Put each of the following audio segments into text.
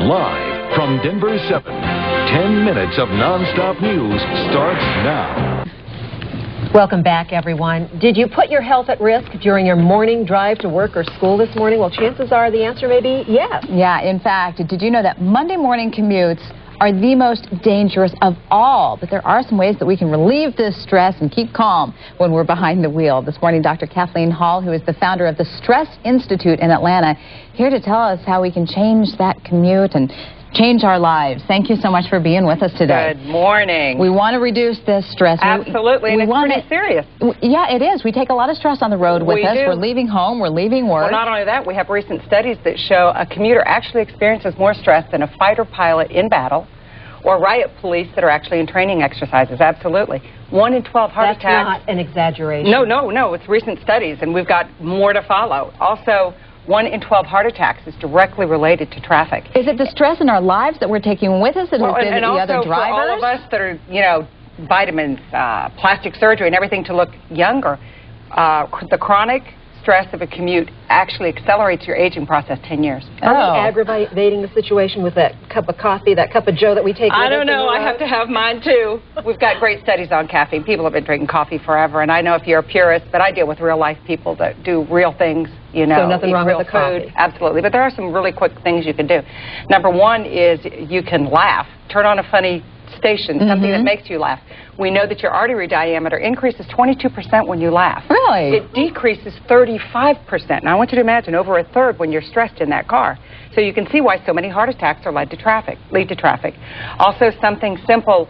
Live from Denver 7. 10 minutes of nonstop news starts now. Welcome back, everyone. Did you put your health at risk during your morning drive to work or school this morning? Well, chances are the answer may be yes. Yeah, in fact, did you know that Monday morning commutes are the most dangerous of all? But there are some ways that we can relieve this stress and keep calm when we're behind the wheel. This morning, Dr. Kathleen Hall, who is the founder of the Stress Institute in Atlanta, here to tell us how we can change that commute and change our lives. Thank you so much for being with us today. Good morning. We want to reduce this stress. Absolutely, and it's pretty serious. Yeah, it is. We take a lot of stress on the road with us. We're leaving home, we're leaving work. Well, not only that, we have recent studies that show a commuter actually experiences more stress than a fighter pilot in battle or riot police that are actually in training exercises. Absolutely. 1 in 12 heart attacks. That's not an exaggeration. No. It's recent studies, and we've got more to follow. Also, 1 in 12 heart attacks is directly related to traffic. Is it the stress in our lives that we're taking with us? And also for all of us that are, vitamins, plastic surgery, and everything to look younger, the chronic stress of a commute actually accelerates your aging process 10 years. Are we aggravating the situation with that cup of coffee, that cup of joe that we take with us? I don't know. I have to have mine, too. We've got great studies on caffeine. People have been drinking coffee forever, and I know if you're a purist, but I deal with real-life people that do real things, So nothing wrong with the food. coffee. Absolutely. But there are some really quick things you can do. Number one is you can laugh. Turn on a funny station, something that makes you laugh. We know that your artery diameter increases 22% when you laugh. Really? It decreases 35%. Now, I want you to imagine over a third when you're stressed in that car. So you can see why so many heart attacks are lead to traffic. Also, something simple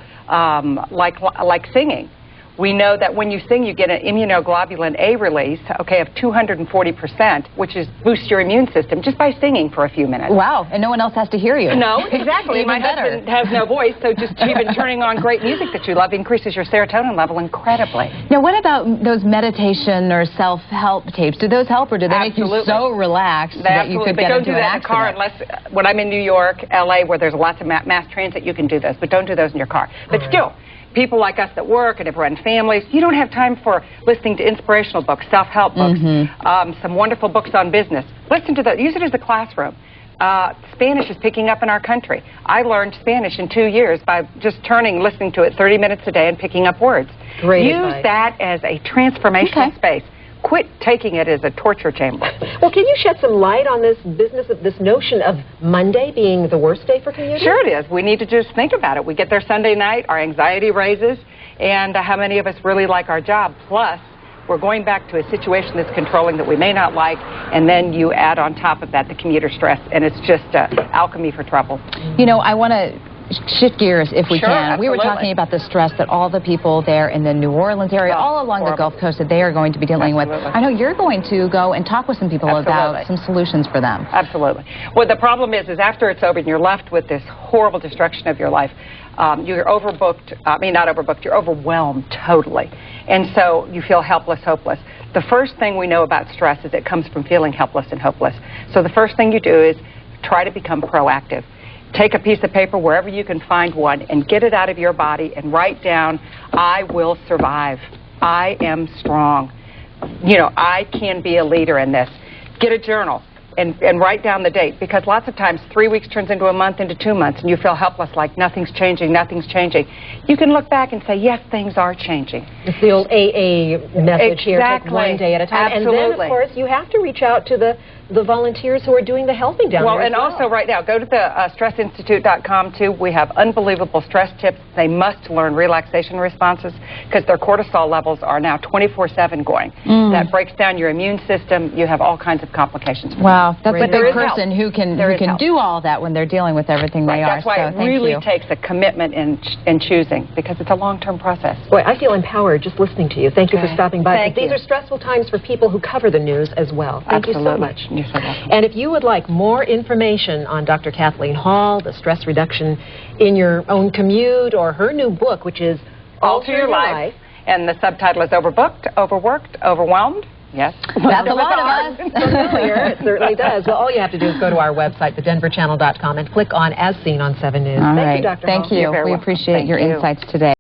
like singing. We know that when you sing, you get an immunoglobulin A release, of 240%, which boosts your immune system just by singing for a few minutes. Wow, and no one else has to hear you. No, exactly. My husband has no voice, so just even turning on great music that you love increases your serotonin level incredibly. Now, what about those meditation or self-help tapes? Do those help, or do they make you so relaxed that you could get into an accident? Don't do that in the car unless, when I'm in New York, LA, where there's lots of mass transit, you can do this, but don't do those in your car. But still, people like us that work and have run families, you don't have time for listening to inspirational books, self-help books, some wonderful books on business. Listen to those. Use it as a classroom. Spanish is picking up in our country. I learned Spanish in 2 years by just listening to it 30 minutes a day and picking up words. Great Use advice. that as a transformational space. Quit taking it as a torture chamber. Well, can you shed some light on this notion of Monday being the worst day for commuters? Sure it is. We need to just think about it. We get there Sunday night, our anxiety raises, and how many of us really like our job? Plus, we're going back to a situation that's controlling that we may not like, and then you add on top of that the commuter stress, and it's just alchemy for trouble. You know, I want to shift gears if we can. Absolutely. We were talking about the stress that all the people there in the New Orleans area, all along the Gulf Coast, that they are going to be dealing with. I know you're going to go and talk with some people about some solutions for them. Absolutely. Well, the problem is after it's over and you're left with this horrible destruction of your life, you're overbooked. I mean, not overbooked. You're overwhelmed totally. And so you feel helpless, hopeless. The first thing we know about stress is it comes from feeling helpless and hopeless. So the first thing you do is try to become proactive. Take a piece of paper wherever you can find one and get it out of your body and write down, I will survive. I am strong. I can be a leader in this. Get a journal and write down the date, because lots of times 3 weeks turns into a month, into 2 months, and you feel helpless, like nothing's changing. You can look back and say, yes, things are changing. It's the old AA message here, take one day at a time. Absolutely. And then, of course, you have to reach out to the volunteers who are doing the helping down there. Also right now, go to the stressinstitute.com too. We have unbelievable stress tips. They must learn relaxation responses because their cortisol levels are now 24/7 going. That breaks down your immune system. You have all kinds of complications. Wow, that's a big person who can do all that when they're dealing with everything they are. That's why it really takes a commitment in choosing, because it's a long-term process. Boy, I feel empowered just listening to you. Thank you for stopping by. Thank you. These are stressful times for people who cover the news as well. Thank you so much. You're so welcome. And if you would like more information on Dr. Kathleen Hall, the stress reduction in your own commute, or her new book, which is Alter Your Life, and the subtitle is Overbooked, Overworked, Overwhelmed. Yes. That's a lot of us. Familiar. It certainly does. Well, all you have to do is go to our website, thedenverchannel.com, and click on As Seen on 7 News. Thank you, Dr. Hall. Thank you. We appreciate your insights today.